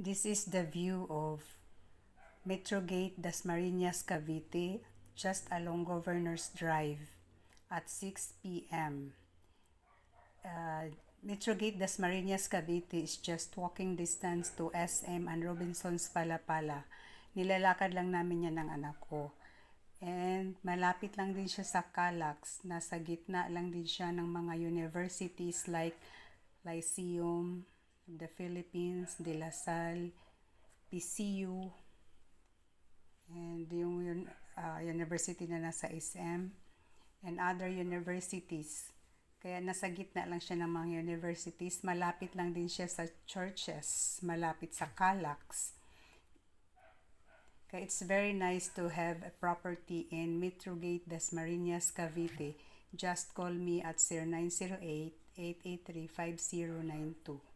This is the view of Metrogate Dasmariñas Cavite just along Governor's Drive at 6 p.m. Metrogate Dasmariñas Cavite is just walking distance to SM and Robinson's Palapala. Nilalakad lang namin yan ng anak ko. And malapit lang din siya sa Calax. Nasa gitna lang din siya ng mga universities like Lyceum of the Philippines, De La Salle, PCU, and yung university na nasa SM, and other universities. Kaya nasa gitna lang siya ng mga universities. Malapit lang din siya sa churches, malapit sa Calax. Kaya it's very nice to have a property in Metrogate, Dasmariñas, Cavite. Just call me at 0908-883-5092.